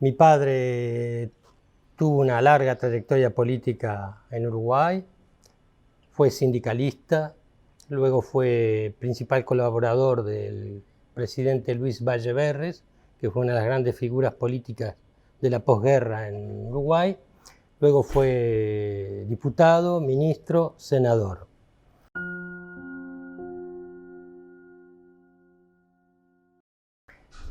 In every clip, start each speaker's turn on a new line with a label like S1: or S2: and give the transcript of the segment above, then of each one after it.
S1: Mi padre tuvo una larga trayectoria política en Uruguay, fue sindicalista, luego fue principal colaborador del presidente Luis Valle Berres, que fue una de las grandes figuras políticas de la posguerra en Uruguay, luego fue diputado, ministro, senador.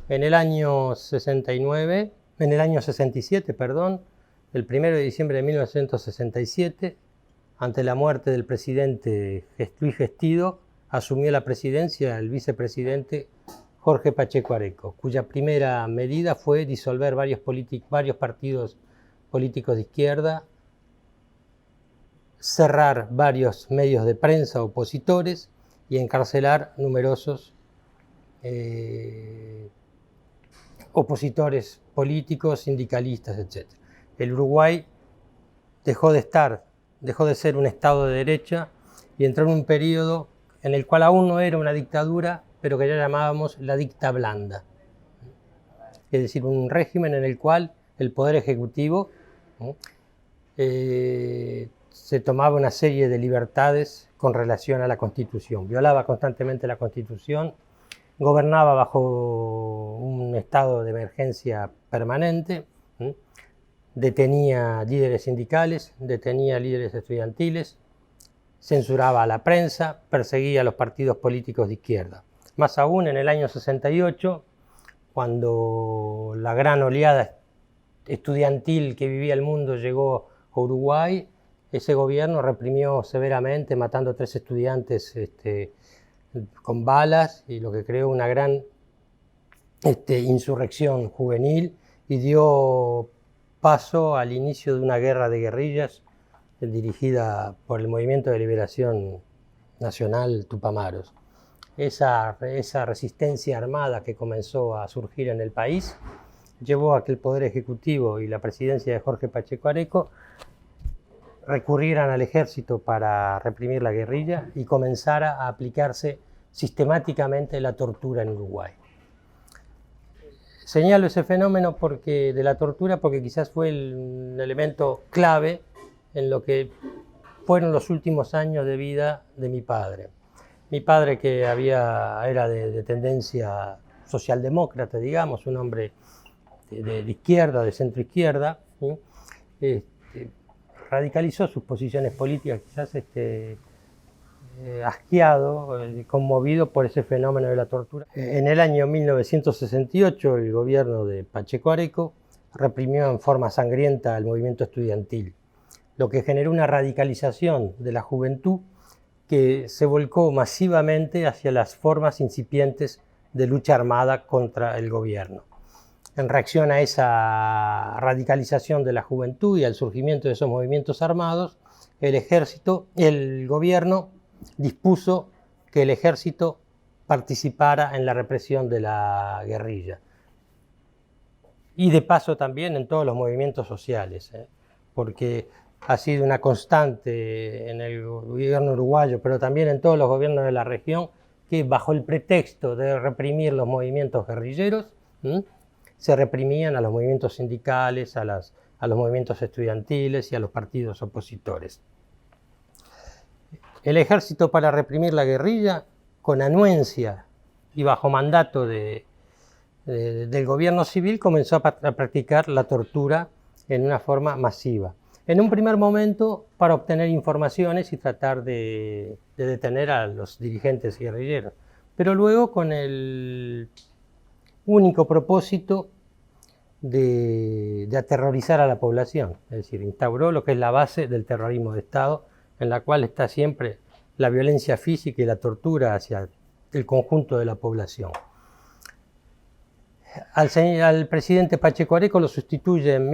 S1: En el año 67, el 1 de diciembre de 1967, ante la muerte del presidente Luis Gestido, asumió la presidencia el vicepresidente Jorge Pacheco Areco, cuya primera medida fue disolver varios partidos políticos de izquierda, cerrar varios medios de prensa opositores y encarcelar numerosos opositores políticos, sindicalistas, etc. El Uruguay dejó de ser un Estado de derecha y entró en un periodo en el cual aún no era una dictadura, pero que ya llamábamos la dicta blanda. Es decir, un régimen en el cual el Poder Ejecutivo se tomaba una serie de libertades con relación a la Constitución. Violaba constantemente la Constitución, gobernaba bajo un estado de emergencia permanente, detenía líderes sindicales, detenía líderes estudiantiles, censuraba a la prensa, perseguía a los partidos políticos de izquierda. Más aún, en el año 68, cuando la gran oleada estudiantil que vivía el mundo llegó a Uruguay, ese gobierno reprimió severamente, matando a 3 estudiantes con balas, y lo que creó una gran insurrección juvenil y dio paso al inicio de una guerra de guerrillas dirigida por el Movimiento de Liberación Nacional Tupamaros. Esa resistencia armada que comenzó a surgir en el país llevó a que el Poder Ejecutivo y la presidencia de Jorge Pacheco Areco recurrieran al ejército para reprimir la guerrilla y comenzara a aplicarse sistemáticamente la tortura en Uruguay. Señalo ese fenómeno de la tortura porque quizás fue un elemento clave en lo que fueron los últimos años de vida de mi padre. Mi padre, que era de tendencia socialdemócrata, digamos, un hombre de izquierda, de centro izquierda, radicalizó sus posiciones políticas, quizás asqueado, conmovido por ese fenómeno de la tortura. En el año 1968, el gobierno de Pacheco Areco reprimió en forma sangrienta el movimiento estudiantil, lo que generó una radicalización de la juventud que se volcó masivamente hacia las formas incipientes de lucha armada contra el gobierno. En reacción a esa radicalización de la juventud y al surgimiento de esos movimientos armados, el gobierno dispuso que el ejército participara en la represión de la guerrilla. Y de paso también en todos los movimientos sociales, porque ha sido una constante en el gobierno uruguayo, pero también en todos los gobiernos de la región, que bajo el pretexto de reprimir los movimientos guerrilleros, se reprimían a los movimientos sindicales, a los movimientos estudiantiles y a los partidos opositores. El ejército, para reprimir la guerrilla, con anuencia y bajo mandato del gobierno civil, comenzó a practicar la tortura en una forma masiva. En un primer momento para obtener informaciones y tratar de detener a los dirigentes guerrilleros, pero luego con el único propósito de aterrorizar a la población, es decir, instauró lo que es la base del terrorismo de Estado, en la cual está siempre la violencia física y la tortura hacia el conjunto de la población. Al presidente Pacheco Areco lo sustituye en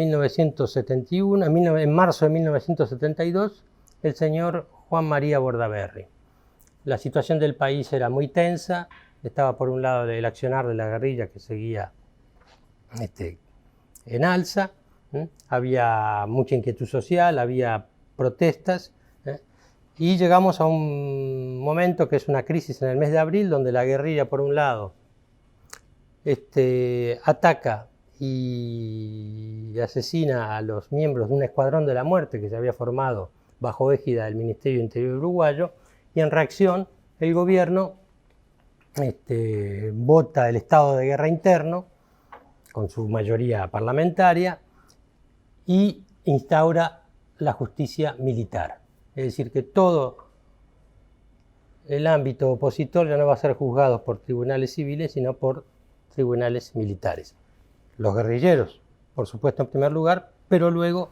S1: marzo de 1972, el señor Juan María Bordaberry. La situación del país era muy tensa, estaba por un lado el accionar de la guerrilla que seguía en alza, había mucha inquietud social, había protestas, y llegamos a un momento que es una crisis en el mes de abril, donde la guerrilla, por un lado, ataca y asesina a los miembros de un escuadrón de la muerte que se había formado bajo égida del Ministerio Interior uruguayo, y en reacción el gobierno vota el estado de guerra interno con su mayoría parlamentaria y instaura la justicia militar. Es decir, que todo el ámbito opositor ya no va a ser juzgado por tribunales civiles, sino por tribunales militares. Los guerrilleros, por supuesto, en primer lugar, pero luego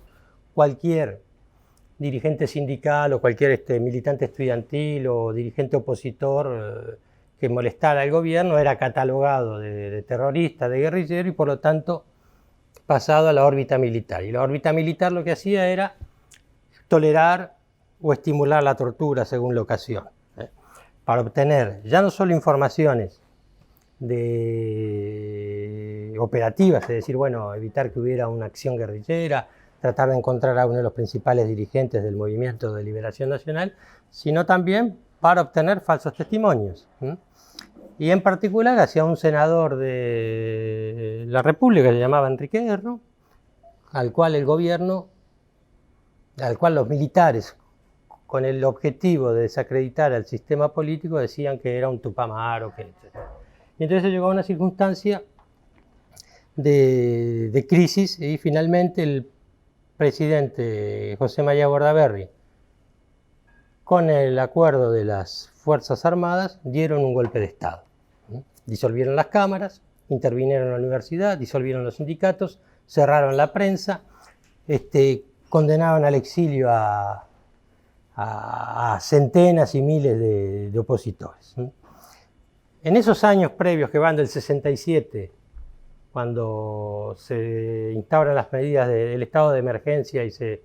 S1: cualquier dirigente sindical o cualquier militante estudiantil o dirigente opositor que molestara al gobierno era catalogado de terrorista, de guerrillero, y por lo tanto pasado a la órbita militar. Y la órbita militar lo que hacía era tolerar o estimular la tortura según la ocasión, para obtener ya no solo informaciones operativas, es decir, bueno, evitar que hubiera una acción guerrillera, tratar de encontrar a uno de los principales dirigentes del Movimiento de Liberación Nacional, sino también para obtener falsos testimonios. Y en particular hacia un senador de la República que se llamaba Enrique Erro, al cual los militares, con el objetivo de desacreditar al sistema político, decían que era un Tupamaro, etc. Y entonces llegó a una circunstancia de crisis, y finalmente el presidente José María Bordaberry, con el acuerdo de las Fuerzas Armadas, dieron un golpe de Estado. Disolvieron las cámaras, intervinieron en la universidad, disolvieron los sindicatos, cerraron la prensa, condenaron al exilio a centenas y miles de opositores. En esos años previos, que van del 67, cuando se instauran las medidas del estado de emergencia y se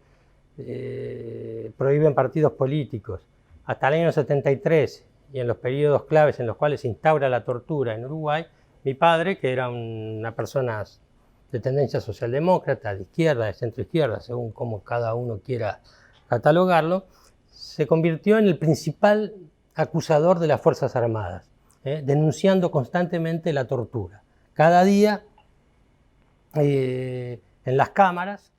S1: prohíben partidos políticos, hasta el año 73, y en los periodos claves en los cuales se instaura la tortura en Uruguay, mi padre, que era una persona de tendencia socialdemócrata, de izquierda, de centroizquierda, según como cada uno quiera catalogarlo, se convirtió en el principal acusador de las Fuerzas Armadas, denunciando constantemente la tortura. Cada día, en las cámaras,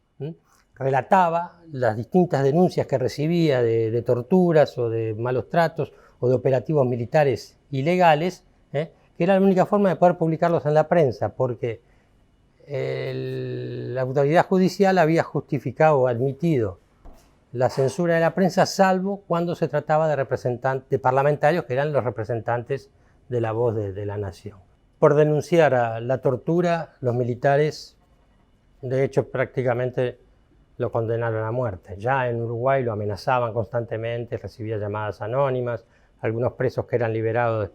S1: relataba las distintas denuncias que recibía de torturas o de malos tratos o de operativos militares ilegales, que era la única forma de poder publicarlos en la prensa, porque la autoridad judicial había justificado o admitido la censura de la prensa, salvo cuando se trataba de parlamentarios que eran los representantes de la voz de la nación. Por denunciar a la tortura, los militares, de hecho, prácticamente lo condenaron a muerte. Ya en Uruguay lo amenazaban constantemente, recibía llamadas anónimas. Algunos presos que eran liberados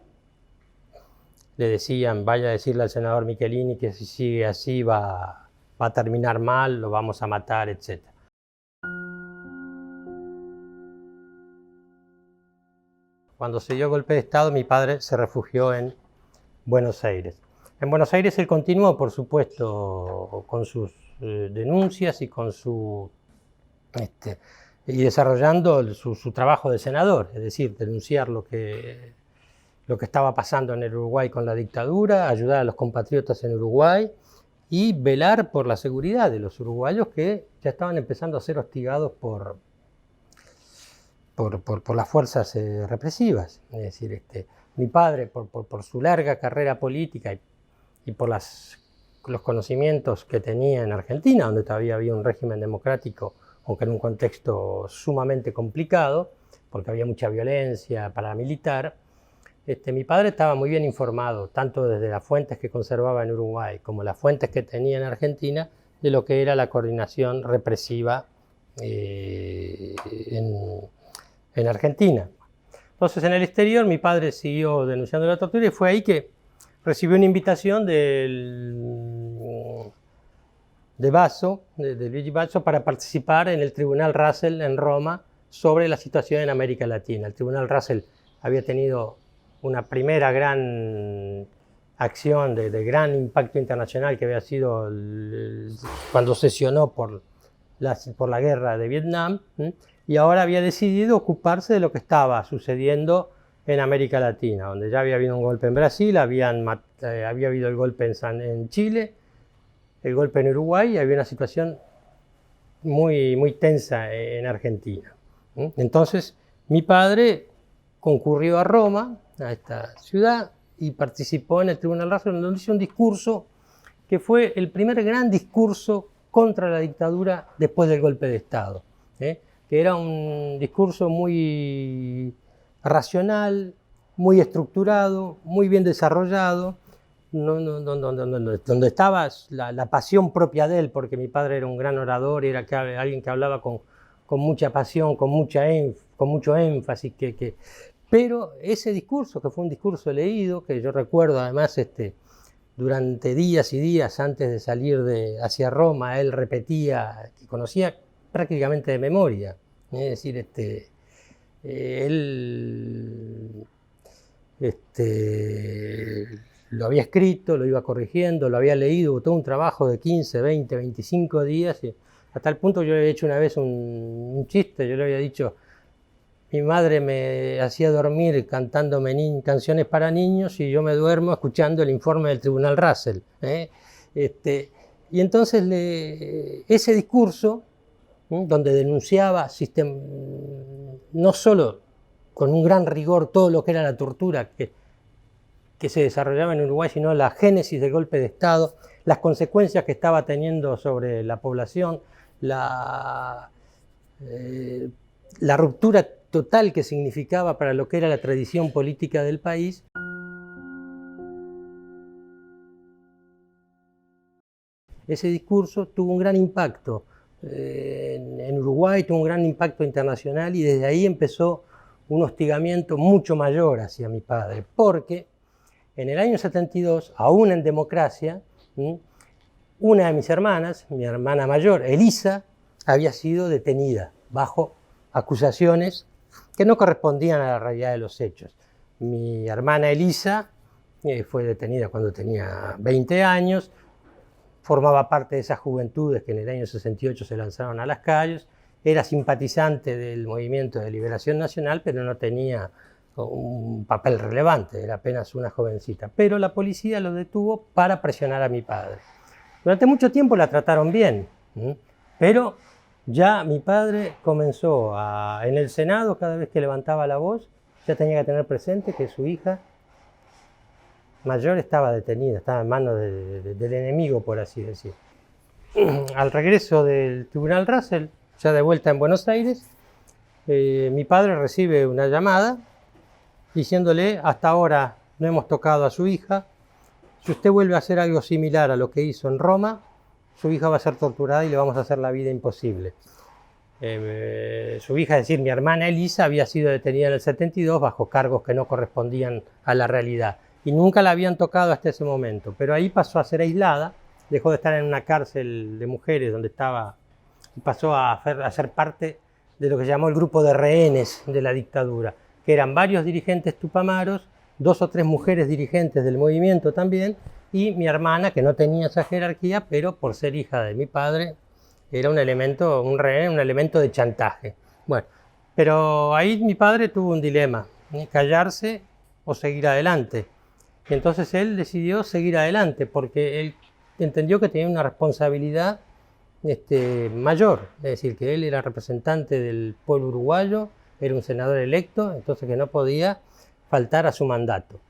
S1: le decían: vaya a decirle al senador Michelini que si sigue así va a terminar mal, lo vamos a matar, etc. Cuando se dio el golpe de Estado, mi padre se refugió en Buenos Aires. En Buenos Aires él continuó, por supuesto, con sus denuncias y con y desarrollando su trabajo de senador, es decir, denunciar lo que estaba pasando en el Uruguay con la dictadura, ayudar a los compatriotas en Uruguay y velar por la seguridad de los uruguayos que ya estaban empezando a ser hostigados por las fuerzas represivas. Es decir, mi padre, por su larga carrera política y por los conocimientos que tenía en Argentina, donde todavía había un régimen democrático, aunque en un contexto sumamente complicado, porque había mucha violencia paramilitar, mi padre estaba muy bien informado, tanto desde las fuentes que conservaba en Uruguay como las fuentes que tenía en Argentina, de lo que era la coordinación represiva en Argentina. Entonces, en el exterior, mi padre siguió denunciando la tortura y fue ahí que recibió una invitación de Luigi Basso, para participar en el Tribunal Russell en Roma sobre la situación en América Latina. El Tribunal Russell había tenido una primera gran acción de gran impacto internacional, que había sido cuando sesionó por la guerra de Vietnam, y ahora había decidido ocuparse de lo que estaba sucediendo en América Latina, donde ya había habido un golpe en Brasil, había habido el golpe en Chile, el golpe en Uruguay y había una situación muy tensa en Argentina. Entonces, mi padre concurrió a Roma, a esta ciudad, y participó en el Tribunal Russell, donde hizo un discurso que fue el primer gran discurso contra la dictadura después del golpe de Estado, que era un discurso muy racional, muy estructurado, muy bien desarrollado, donde estaba la pasión propia de él, porque mi padre era un gran orador y era alguien que hablaba con mucha pasión, con mucho énfasis, pero ese discurso, que fue un discurso leído, que yo recuerdo además durante días y días antes de salir hacia Roma, él repetía, que conocía prácticamente de memoria, es decir, él lo había escrito, lo iba corrigiendo, lo había leído, hubo todo un trabajo de 15, 20, 25 días, y hasta el punto yo le había hecho una vez un chiste, yo le había dicho, mi madre me hacía dormir cantándome canciones para niños y yo me duermo escuchando el informe del Tribunal Russell. Y entonces ese discurso, donde denunciaba no solo con un gran rigor todo lo que era la tortura que se desarrollaba en Uruguay, sino la génesis del golpe de Estado, las consecuencias que estaba teniendo sobre la población, la ruptura total que significaba para lo que era la tradición política del país. Ese discurso tuvo un gran impacto en Uruguay, tuvo un gran impacto internacional y desde ahí empezó un hostigamiento mucho mayor hacia mi padre, porque en el año 72, aún en democracia, una de mis hermanas, mi hermana mayor, Elisa, había sido detenida bajo acusaciones que no correspondían a la realidad de los hechos. Mi hermana Elisa fue detenida cuando tenía 20 años, formaba parte de esas juventudes que en el año 68 se lanzaron a las calles, era simpatizante del Movimiento de Liberación Nacional, pero no tenía un papel relevante, era apenas una jovencita. Pero la policía lo detuvo para presionar a mi padre. Durante mucho tiempo la trataron bien, pero ya mi padre comenzó en el Senado, cada vez que levantaba la voz, ya tenía que tener presente que su hija mayor estaba detenida, estaba en manos del enemigo, por así decir. Al regreso del Tribunal Russell, ya de vuelta en Buenos Aires, mi padre recibe una llamada diciéndole, hasta ahora no hemos tocado a su hija, si usted vuelve a hacer algo similar a lo que hizo en Roma, su hija va a ser torturada y le vamos a hacer la vida imposible. Su hija, es decir, mi hermana Elisa, había sido detenida en el 72 bajo cargos que no correspondían a la realidad y nunca la habían tocado hasta ese momento, pero ahí pasó a ser aislada, dejó de estar en una cárcel de mujeres donde estaba y pasó a ser parte de lo que se llamó el grupo de rehenes de la dictadura, que eran varios dirigentes tupamaros, 2 o 3 mujeres dirigentes del movimiento también, y mi hermana, que no tenía esa jerarquía, pero por ser hija de mi padre, era un elemento, un rehén, un elemento de chantaje. Bueno, pero ahí mi padre tuvo un dilema, callarse o seguir adelante. Y entonces él decidió seguir adelante, porque él entendió que tenía una responsabilidad mayor, es decir, que él era representante del pueblo uruguayo, era un senador electo, entonces que no podía faltar a su mandato.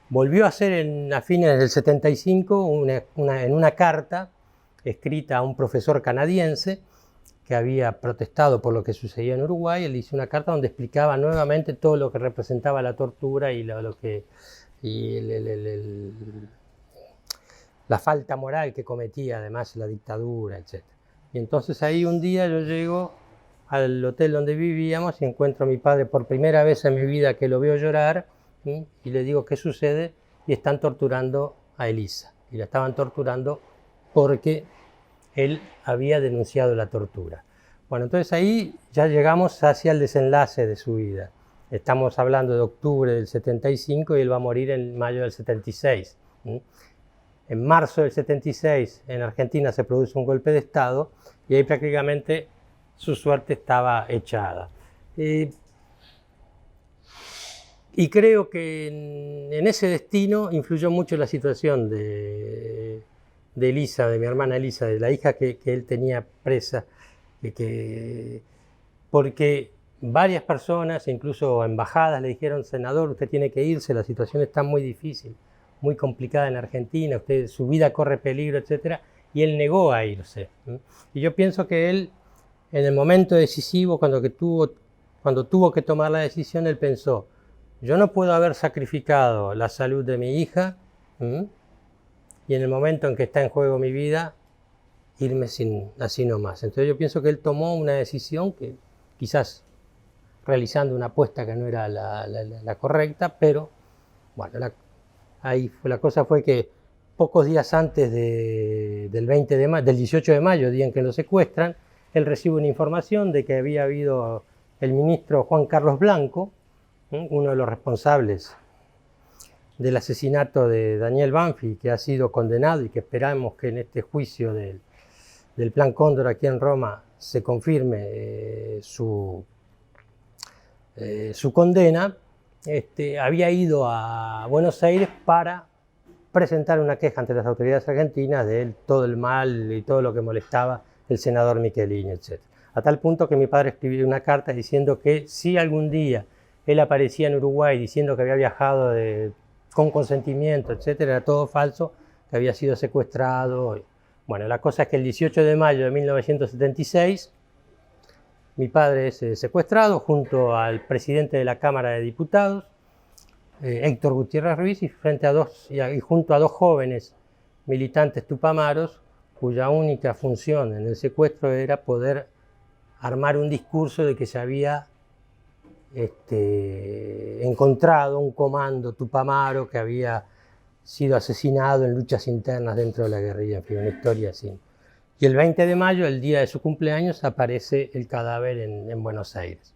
S1: Volvió a hacer a fines del 75 en una carta escrita a un profesor canadiense que había protestado por lo que sucedía en Uruguay. Él hizo una carta donde explicaba nuevamente todo lo que representaba la tortura y la falta moral que cometía además la dictadura, etc. Y entonces ahí un día yo llego al hotel donde vivíamos y encuentro a mi padre por primera vez en mi vida, que lo veo llorar, y le digo, ¿qué sucede? Y están torturando a Elisa. Y la estaban torturando porque él había denunciado la tortura. Bueno, entonces ahí ya llegamos hacia el desenlace de su vida. Estamos hablando de octubre del 75 y él va a morir en mayo del 76. En marzo del 76 en Argentina se produce un golpe de Estado y ahí prácticamente su suerte estaba echada. Y creo que en ese destino influyó mucho la situación de de Elisa, de mi hermana Elisa, de la hija que él tenía presa, porque varias personas, incluso embajadas, le dijeron: senador, usted tiene que irse, la situación está muy difícil, muy complicada en Argentina, su vida corre peligro, etc. Y él negó a irse. Y yo pienso que él, en el momento decisivo, cuando tuvo que tomar la decisión, él pensó: yo no puedo haber sacrificado la salud de mi hija, y en el momento en que está en juego mi vida, irme así nomás. Entonces yo pienso que él tomó una decisión que quizás realizando una apuesta que no era la correcta, pero bueno, la cosa fue que pocos días antes del 18 de mayo, día en que lo secuestran, él recibe una información de que había habido el ministro Juan Carlos Blanco, uno de los responsables del asesinato de Daniel Banfi, que ha sido condenado y que esperamos que en este juicio del Plan Cóndor aquí en Roma se confirme su condena. Había ido a Buenos Aires para presentar una queja ante las autoridades argentinas de todo el mal y todo lo que molestaba el senador Michelini, etc. A tal punto que mi padre escribió una carta diciendo que si algún día él aparecía en Uruguay diciendo que había viajado con consentimiento, etc., era todo falso, que había sido secuestrado. Bueno, la cosa es que el 18 de mayo de 1976 mi padre es secuestrado junto al presidente de la Cámara de Diputados, Héctor Gutiérrez Ruiz, y junto a dos jóvenes militantes tupamaros, cuya única función en el secuestro era poder armar un discurso de que se había encontrado un comando tupamaro que había sido asesinado en luchas internas dentro de la guerrilla, en fin, una historia así. Y el 20 de mayo, el día de su cumpleaños, aparece el cadáver en Buenos Aires.